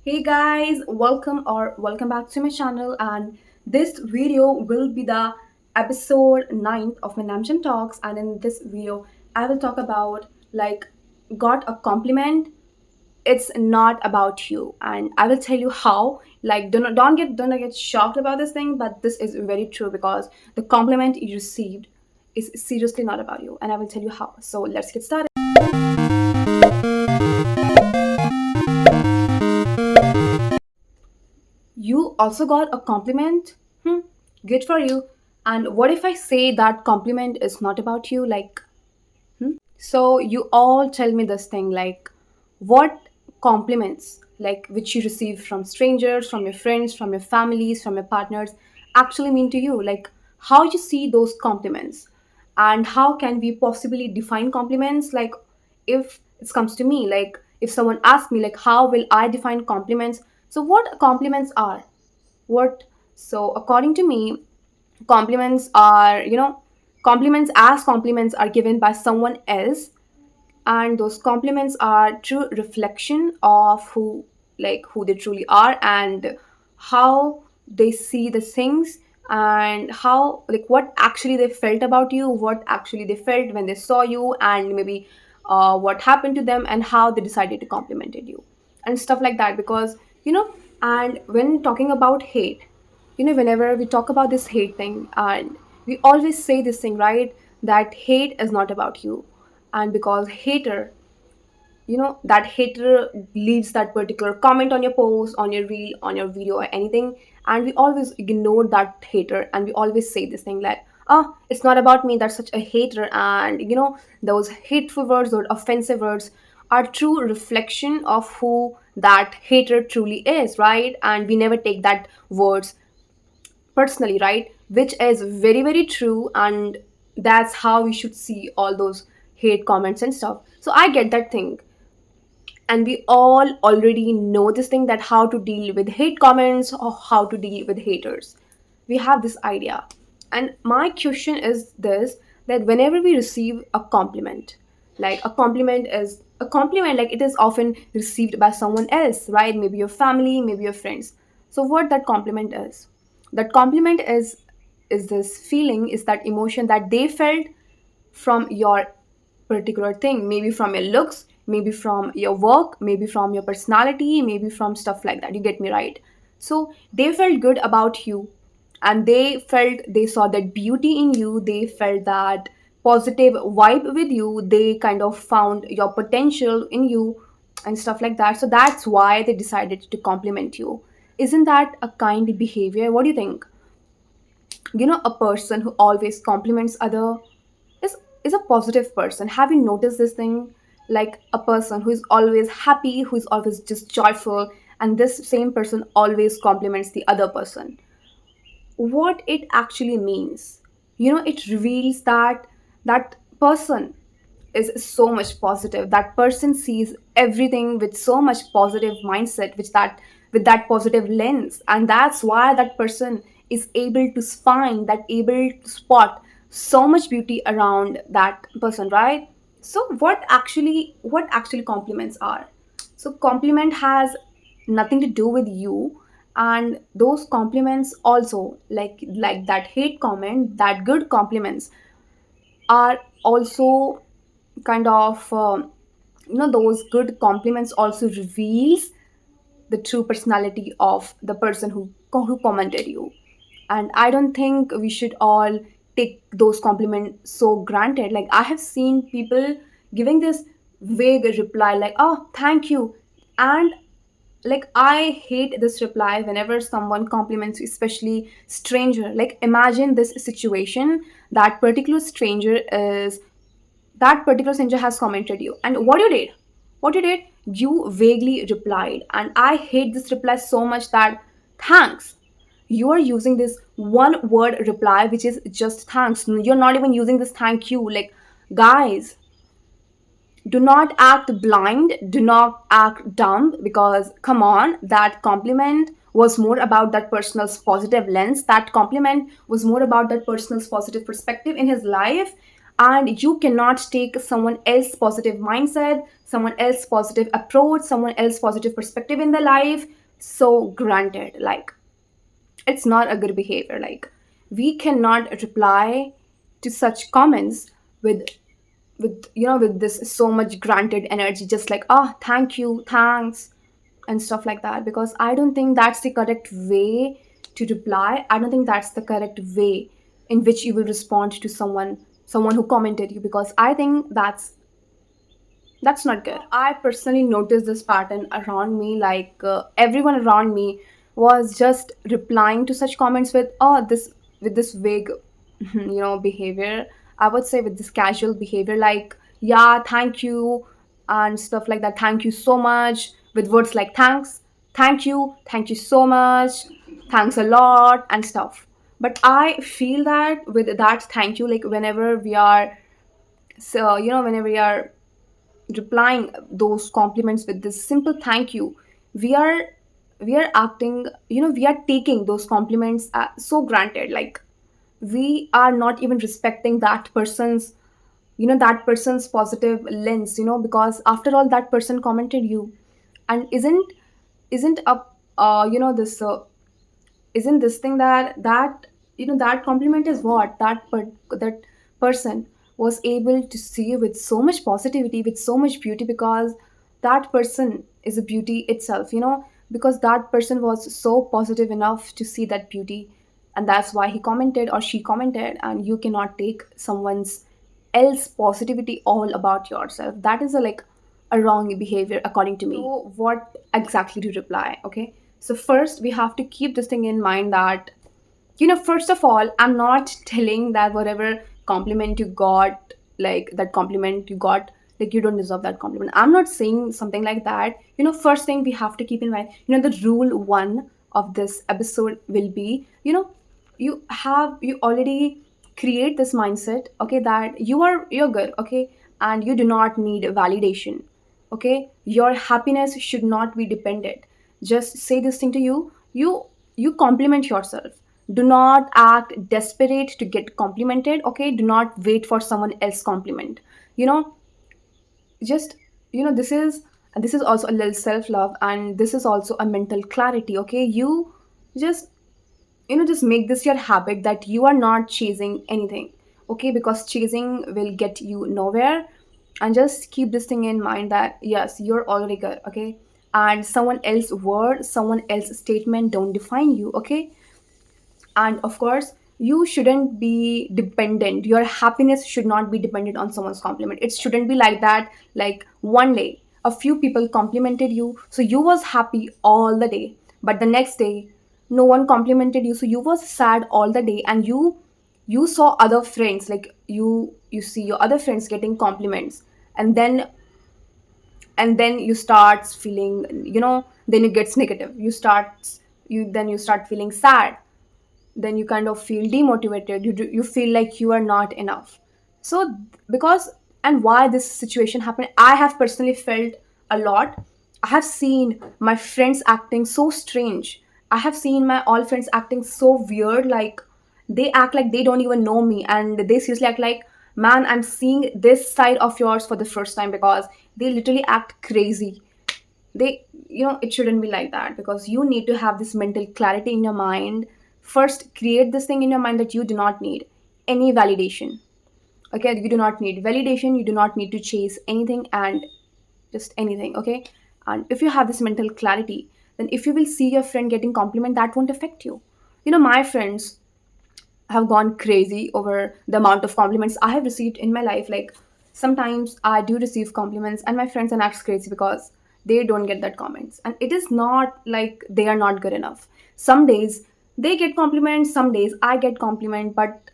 Hey guys, welcome back to my channel, and this video will be the episode 9 of my Namjan Talks. And in this video I will talk about like got a compliment. It's not about you, and I will tell you how. Like don't get shocked about this thing, but this is very true because the compliment you received is seriously not about you, and I will tell you how. So let's get started. You also got a compliment? Good for you. And what if I say that compliment is not about you? So you all tell me this thing, like, what compliments, like, which you receive from strangers, from your friends, from your families, from your partners, actually mean to you? Like, how you see those compliments, and how can we possibly define compliments? Like, if it comes to me, like, if someone asks me, like, how will I define compliments? So, what compliments are? What? So, according to me, compliments are, compliments as compliments are given by someone else, and those compliments are true reflection of who they truly are, and how they see the things, and how, like, what actually they felt about you, what actually they felt when they saw you, and maybe what happened to them, and how they decided to complimented you, and stuff like that. Because and when talking about hate, whenever we talk about this hate thing, and we always say this thing, right, that hate is not about you. And because hater, that hater leaves that particular comment on your post, on your reel, on your video, or anything, and we always ignore that hater, and we always say this thing like, oh, it's not about me, that's such a hater. And those hateful words or offensive words are true reflection of who that hater truly is, right? And we never take that words personally, right? Which is very, very true. And that's how we should see all those hate comments and stuff. So I get that thing. And we all already know this thing, that how to deal with hate comments or how to deal with haters. We have this idea. And my question is this, that whenever we receive a compliment, like a compliment is a compliment, like it is often received by someone else, right? Maybe your family, maybe your friends. So what that compliment is, that compliment is this feeling, is that emotion that they felt from your particular thing, maybe from your looks, maybe from your work, maybe from your personality, maybe from stuff like that. You get me, right? So they felt good about you, and they felt, they saw that beauty in you, they felt that positive vibe with you, they kind of found your potential in you, and stuff like that. So that's why they decided to compliment you. Isn't that a kind behavior? What do you think? A person who always compliments other is is a positive person. Have you noticed this thing? Like a person who is always happy, who is always just joyful, and this same person always compliments the other person. What it actually means, it reveals that that person is so much positive. That person sees everything with so much positive mindset, with that positive lens, and that's why that person is able to find, that able to spot so much beauty around that person, right? So what actually compliments are? So compliment has nothing to do with you, and those compliments also, like that hate comment, that good compliments are also kind of those good compliments also reveals the true personality of the person who commented you. And I don't think we should all take those compliments so granted. Like, I have seen people giving this vague reply like, oh, thank you. And like, I hate this reply whenever someone compliments you, especially stranger. Like, imagine this situation, that particular stranger is that particular stranger has commented you, and what you did, you vaguely replied. And I hate this reply so much, that thanks. You are using this one word reply, which is just thanks. You're not even using this thank you. Like, guys, do not act blind, do not act dumb, because come on, that compliment was more about that person's positive lens, that compliment was more about that person's positive perspective in his life. and you cannot take someone else positive mindset, someone else positive approach, someone else positive perspective in their life so granted. Like, it's not a good behavior. Like, we cannot reply to such comments with with this so much granted energy, just like, oh, thank you, thanks, and stuff like that, because I don't think that's the correct way to reply. I don't think that's the correct way in which you will respond to someone who commented you, because I think that's not good. I personally noticed this pattern around me. Like, everyone around me was just replying to such comments with, oh, this, with this vague, behavior. I would say with this casual behavior, like, yeah, thank you, and stuff like that. Thank you so much, with words like thanks, thank you so much, thanks a lot, and stuff. But I feel that with that thank you, like, whenever we are, so whenever we are replying those compliments with this simple thank you, we are acting, we are taking those compliments so granted. Like, we are not even respecting that person's positive lens, because after all, that person commented you. And isn't a this isn't this thing that compliment is what that person was able to see with so much positivity, with so much beauty, because that person is a beauty itself, because that person was so positive enough to see that beauty, and that's why he commented or she commented. And you cannot take someone's else positivity all about yourself. That is a wrong behavior according to me. So what exactly to reply? Okay, so first we have to keep this thing in mind that, first of all, I'm not telling that whatever compliment you got, like that compliment you got, like, you don't deserve that compliment. I'm not saying something like that. First thing we have to keep in mind, the rule one of this episode will be, you already create this mindset, okay, that you're good, okay, and you do not need validation. Okay, your happiness should not be dependent. Just say this thing to you compliment yourself. Do not act desperate to get complimented. Okay, do not wait for someone else compliment. you know just this is also a little self love, and this is also a mental clarity. Okay, you just just make this your habit that you are not chasing anything. Okay, because chasing will get you nowhere. And just keep this thing in mind that yes, you're already good. Okay, and someone else word, someone else statement don't define you. Okay, and of course, you shouldn't be dependent. Your happiness should not be dependent on someone's compliment. It shouldn't be like that. Like, one day a few people complimented you, so you was happy all the day, but the next day no one complimented you, so you was sad all the day. And you saw other friends, like, you see your other friends getting compliments, and then you start feeling, then it gets negative. You start feeling sad. Then you kind of feel demotivated. You feel like you are not enough. So, because, and why this situation happened, I have personally felt a lot. I have seen my friends acting so strange. I have seen my all friends acting so weird. Like, they act like they don't even know me, and they seriously act like, man, I'm seeing this side of yours for the first time, because they literally act crazy. They it shouldn't be like that, because you need to have this mental clarity in your mind. First, create this thing in your mind that you do not need any validation. Okay, you do not need validation, you do not need to chase anything, and just anything. Okay, and if you have this mental clarity, then if you will see your friend getting compliment, that won't affect you. My friends have gone crazy over the amount of compliments I have received in my life. Like, sometimes I do receive compliments, and my friends are acts crazy because they don't get that comments. And it is not like they are not good enough. Some days they get compliments, some days I get compliment, but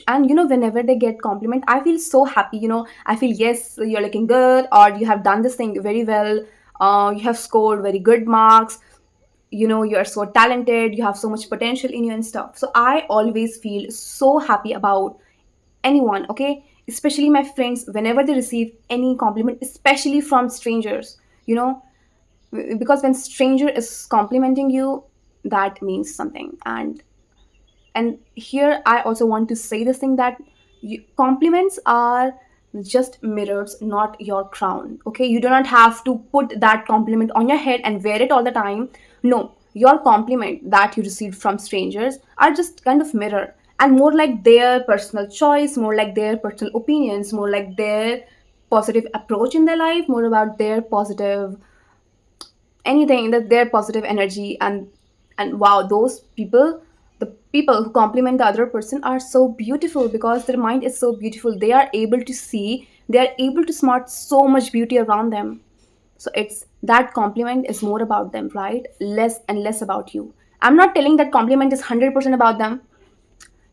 and whenever they get compliment, I feel so happy. I feel, yes, you're looking good, or you have done this thing very well. You have scored very good marks. You're so talented, you have so much potential in you and stuff. So I always feel so happy about anyone. Okay, especially my friends, whenever they receive any compliment, especially from strangers. Because when stranger is complimenting you, that means something. And here I also want to say this thing that Compliments are just mirrors, not your crown. Okay, you do not have to put that compliment on your head and wear it all the time. No, your compliment that you received from strangers are just kind of mirror, and more like their personal choice, more like their personal opinions, more like their positive approach in their life, more about their positive anything, that their positive energy. And wow, those people, the people who compliment the other person are so beautiful because their mind is so beautiful. They are able to see, they are able to smart so much beauty around them. So it's that compliment is more about them, right? Less and less about you. I'm not telling that compliment is 100% about them.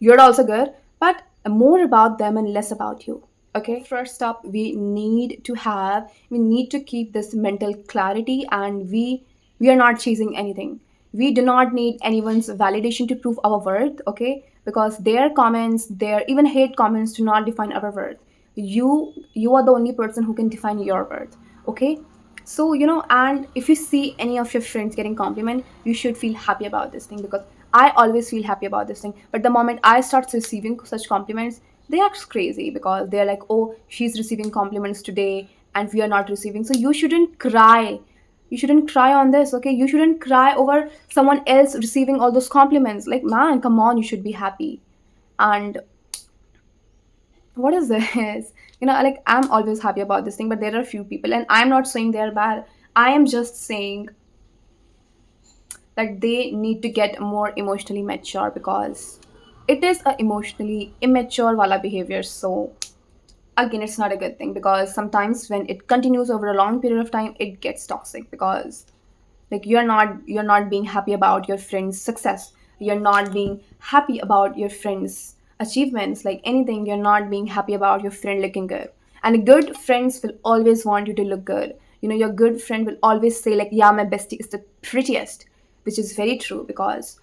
You're also good, but more about them and less about you. Okay, first up, we need to keep this mental clarity, and we are not chasing anything. We do not need anyone's validation to prove our worth. Okay, because their comments, their even hate comments, do not define our worth. You are the only person who can define your worth. Okay, so and if you see any of your friends getting compliment, you should feel happy about this thing, because I always feel happy about this thing. But the moment I start receiving such compliments, they act crazy because they're like, oh, she's receiving compliments today and we are not receiving. So you shouldn't cry. You shouldn't cry on this. Okay, you shouldn't cry over someone else receiving all those compliments. Like, man, come on, you should be happy. And what is this? Like, I'm always happy about this thing, but there are a few people, and I'm not saying they're bad. I am just saying that they need to get more emotionally mature, because it is a emotionally immature wala behavior. So again, it's not a good thing, because sometimes when it continues over a long period of time, it gets toxic, because like you're not being happy about your friend's success, you're not being happy about your friend's achievements, like anything, you're not being happy about your friend looking good. And good friends will always want you to look good. Your good friend will always say like, yeah, my bestie is the prettiest, which is very true, because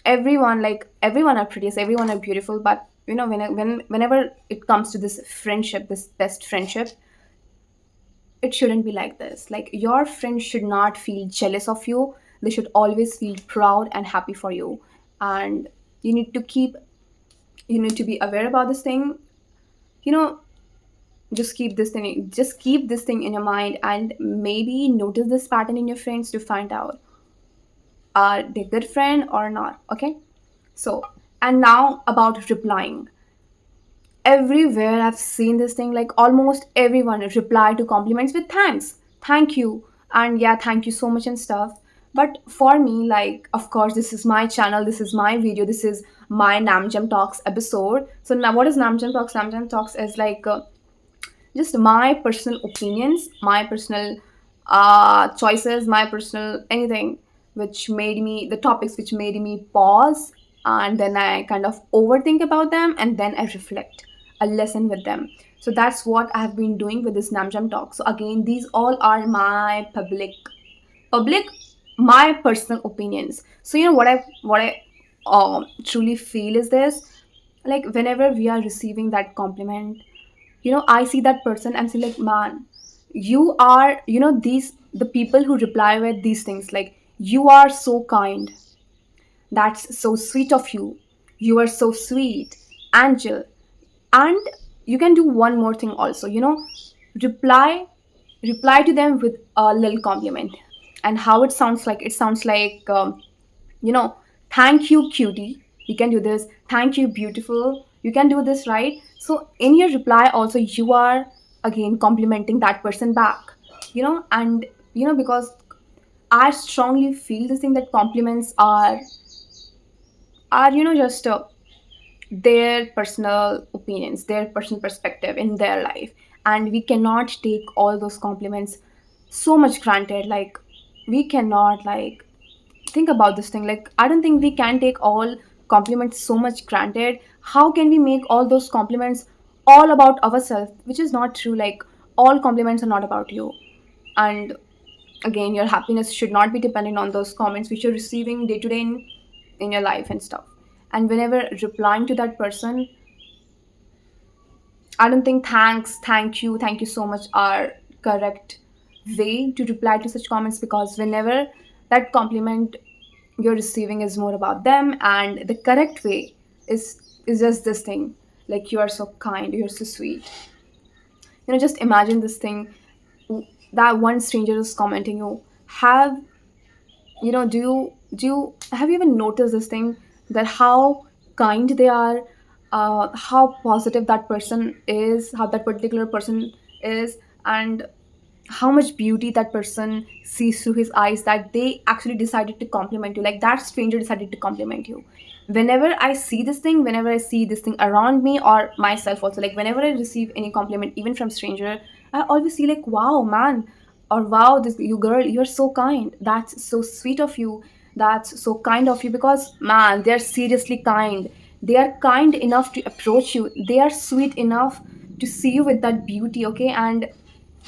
everyone are prettiest, everyone are beautiful. But whenever it comes to this friendship, this best friendship, it shouldn't be like this. Like, your friends should not feel jealous of you. They should always feel proud and happy for you. And you need to keep you need to be aware about this thing. you know just keep this thing in your mind, and maybe notice this pattern in your friends to find out, are they good friend or not. Okay, so, and now about replying. Everywhere I've seen this thing, like almost everyone reply to compliments with thanks, thank you, and yeah, thank you so much and stuff. But for me, like, of course, this is my channel, this is my video, this is my Namjam Talks episode. So now, what is Namjam Talks? Namjam Talks is like just my personal opinions, my personal choices, my personal anything which made me the topics which made me pause, and then I kind of overthink about them, and then I reflect a lesson with them. So that's what I have been doing with this Namjam talk. So again, these all are my public my personal opinions. So what I truly feel is this, like, whenever we are receiving that compliment, I see that person and say like, man, you are, these the people who reply with these things, like, you are so kind, that's so sweet of you, you are so sweet, Angel. And you can do one more thing also, reply reply to them with a little compliment. And how it sounds like, you know thank you, cutie, you can do this, thank you, beautiful, you can do this, right? So in your reply also, you are again complimenting that person back. And because I strongly feel this thing, that compliments are just their personal opinions, their personal perspective in their life. And we cannot take all those compliments so much granted. Like, we cannot, like, think about this thing. Like, I don't think we can take all compliments so much granted. How can we make all those compliments all about ourselves, which is not true. Like, all compliments are not about you. And again, your happiness should not be dependent on those comments which you're receiving day to day in your life and stuff. And whenever replying to that person, I don't think thanks, thank you so much are correct way to reply to such comments, because whenever that compliment you're receiving is more about them, and the correct way is just this thing. like you are so kind, you're so sweet. Just imagine this thing, that one stranger is commenting you. Have do you have you even noticed this thing, that how kind they are, how positive that person is, how that particular person is, and how much beauty that person sees through his eyes, that they actually decided to compliment you, like that stranger decided to compliment you. Whenever I see this thing around me or myself also, like whenever I receive any compliment even from stranger, I always see like, wow man, or wow, this you girl, you're so kind, that's so sweet of you, that's so kind of you, because man, they're seriously kind. They are kind enough to approach you, they are sweet enough to see you with that beauty, okay, and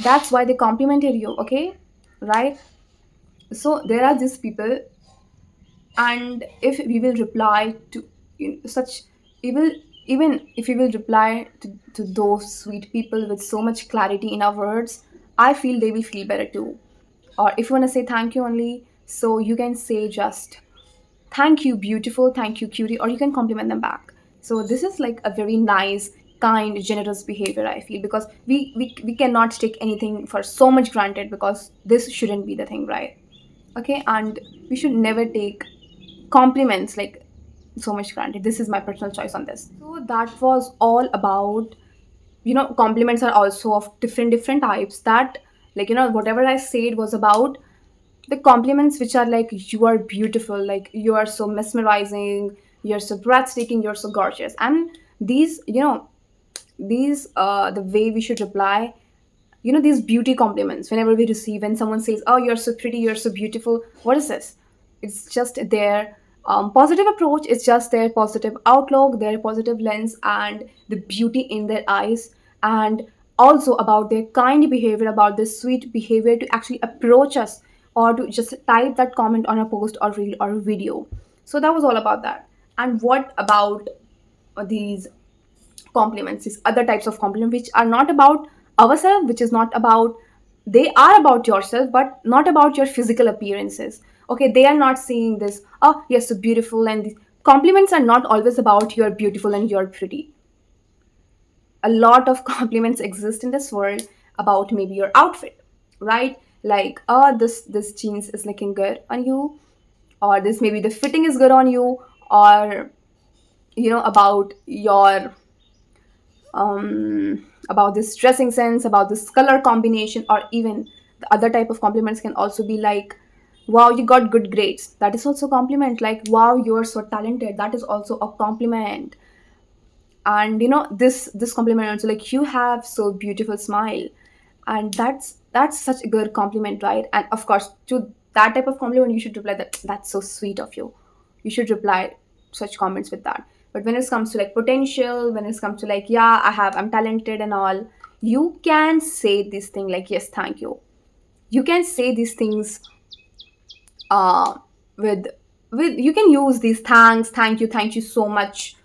that's why they complimented you, okay, right? So there are these people, and if we will reply to such evil, even if we will reply to those sweet people with so much clarity in our words, I feel they will feel better too. Or if you want to say thank you only, so you can say just thank you beautiful, thank you cutie, or you can compliment them back. So this is like a very nice, kind, generous behavior, I feel, because we cannot take anything for so much granted, because this shouldn't be the thing, right? Okay, and we should never take compliments like so much granted. This is my personal choice on this. So that was all about, compliments are also of different types, that like, whatever I said was about the compliments which are like, you are beautiful, like you are so mesmerizing, you're so breathtaking, you're so gorgeous, and these, the way we should reply, these beauty compliments whenever we receive, when someone says, oh, you're so pretty, you're so beautiful, what is this? It's just their positive approach, it's just their positive outlook, their positive lens, and the beauty in their eyes, and also about their kind behavior, about their sweet behavior to actually approach us, or to just type that comment on a post or reel or video. So that was all about that. And what about these compliments, these other types of compliments which are not about ourselves, which is not about, they are about yourself but not about your physical appearances. Okay, they are not saying this, oh you're so beautiful, and these compliments are not always about you're beautiful and you're pretty. A lot of compliments exist in this world about maybe your outfit, right? Like, oh, this jeans is looking good on you, or this, maybe the fitting is good on you, or about your about this dressing sense, about this color combination, or even the other type of compliments can also be like, wow, you got good grades. That is also compliment. Like, wow, you're so talented. That is also a compliment. And this compliment also, like, you have so beautiful smile, and that's such a good compliment, right? And of course, to that type of compliment, you should reply that that's so sweet of you. You should reply such comments with that. But when it comes to like potential, when it comes to like, yeah, I'm talented and all, you can say this thing like, yes, thank you. You can say these things uh with you can use these thanks, thank you so much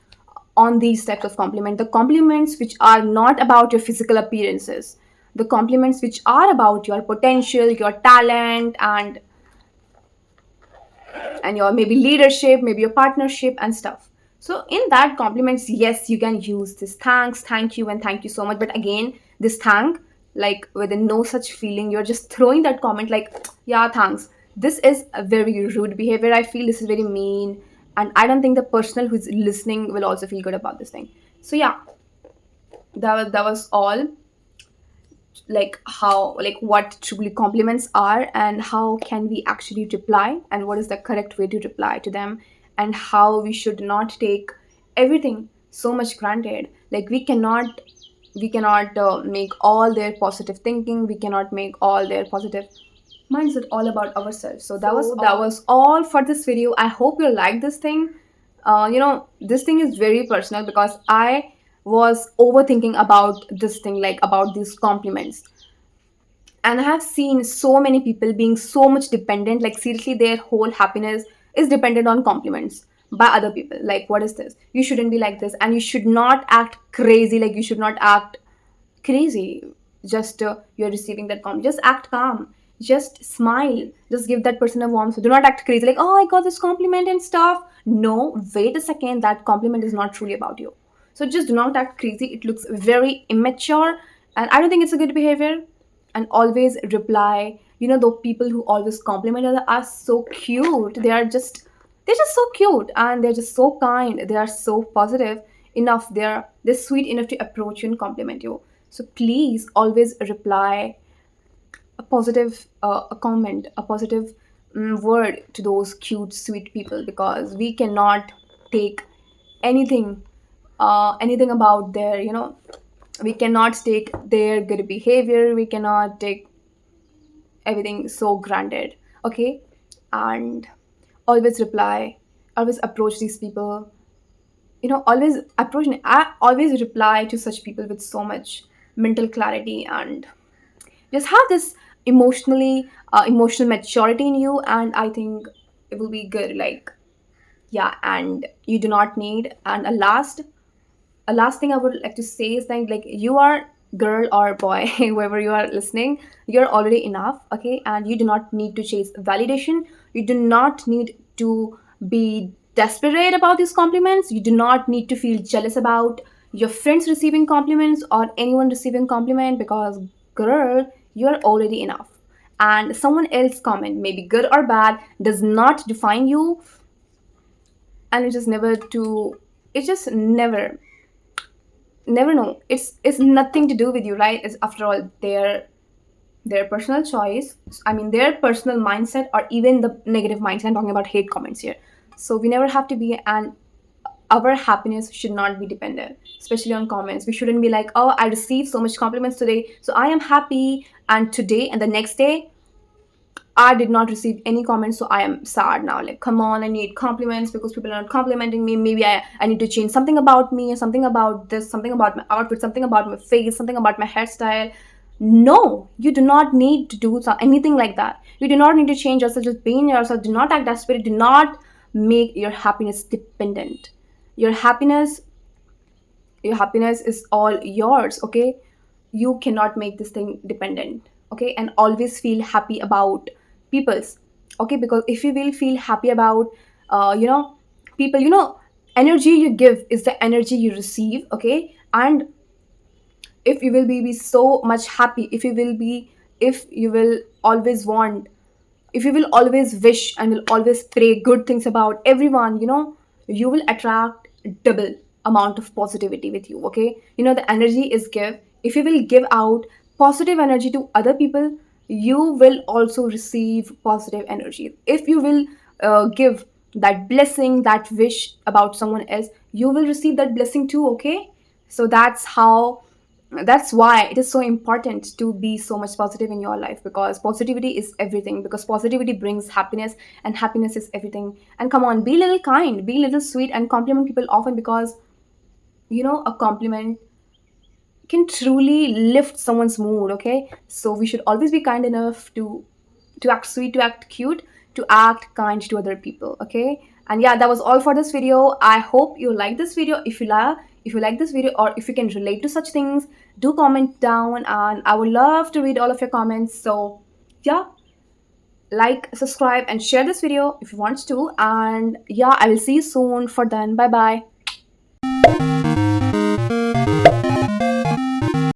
on these types of compliment, the compliments which are not about your physical appearances, the compliments which are about your potential, your talent, and your maybe leadership, maybe your partnership and stuff. So in that compliments, yes, you can use this thanks, thank you, and thank you so much. But again, this thank, like with no such feeling, you're just throwing that comment like, yeah, thanks. This is a very rude behavior. I feel this is very mean, and I don't think the person who's listening will also feel good about this thing. So yeah, that was all, like how, like what truly compliments are, and how can we actually reply, and what is the correct way to reply to them, and how we should not take everything so much granted. Like we cannot make all their positive thinking, we cannot make all their positive mindset all about ourselves. So that was all for this video. I hope you like this thing. This thing is very personal, because I was overthinking about this thing, like about these compliments, and I have seen so many people being so much dependent, like seriously their whole happiness is dependent on compliments by other people. Like, what is this? You shouldn't be like this, and you should not act crazy. Like, you should not act crazy. Just you're receiving that compliment, just act calm, just smile, just give that person a warmth. Do not act crazy like, oh, I got this compliment and stuff. No, wait a second, that compliment is not truly about you. So just do not act crazy. It looks very immature, and I don't think it's a good behavior. And always reply. You know, the people who always compliment others are so cute. They're just so cute, and they're just so kind. They are so positive enough. They're sweet enough to approach you and compliment you. So please always reply a positive a comment, a positive word to those cute sweet people, because we cannot take anything anything about their, we cannot take their good behavior, we cannot take everything so granted. Okay. And always reply, always approach these people, always approach. I always reply to such people with so much mental clarity, and just have this emotional maturity in you, and I think it will be good. Like, yeah. And you do not need, and a last thing I would like to say is that, like, you are girl or boy, whoever you are listening, you're already enough. Okay. And you do not need to chase validation. You do not need to be desperate about these compliments. You do not need to feel jealous about your friends receiving compliments or anyone receiving compliment, because girl, you're already enough. And someone else comment, maybe good or bad, does not define you. And it's just never know. It's nothing to do with you, right? It's, after all, their personal choice. I mean, their personal mindset, or even the negative mindset. I'm talking about hate comments here. So we never have to be, and our happiness should not be dependent, especially on comments. We shouldn't be like, oh, I received so much compliments today, so I am happy, and today and the next day I did not receive any comments, so I am sad now. Like, come on, I need compliments because people are not complimenting me. Maybe I need to change something about me, something about this, something about my outfit, something about my face, something about my hairstyle. No, you do not need to do anything like that. You do not need to change yourself. Just being yourself. Do not act desperate. Do not make your happiness dependent. Your happiness, your happiness is all yours. Okay, you cannot make this thing dependent. Okay. And always feel happy about people's. Okay. Because if you will feel happy about people, energy you give is the energy you receive. Okay. And if you will be so much happy, if you will always want, if you will always wish and will always pray good things about everyone, you will attract double amount of positivity with you. Okay. The energy is give. If you will give out positive energy to other people, you will also receive positive energy. If you will give that blessing, that wish about someone else, you will receive that blessing too. Okay. So that's why it is so important to be so much positive in your life, because positivity is everything, because positivity brings happiness, and happiness is everything. And come on, be a little kind, be a little sweet, and compliment people often, because a compliment can truly lift someone's mood. Okay. So we should always be kind enough to act sweet, to act cute, to act kind to other people. Okay. And yeah, that was all for this video. I hope you like this video. If you like this video, or if you can relate to such things, do comment down, and I would love to read all of your comments. So yeah, like, subscribe, and share this video if you want to. And yeah, I will see you soon. For then, bye bye.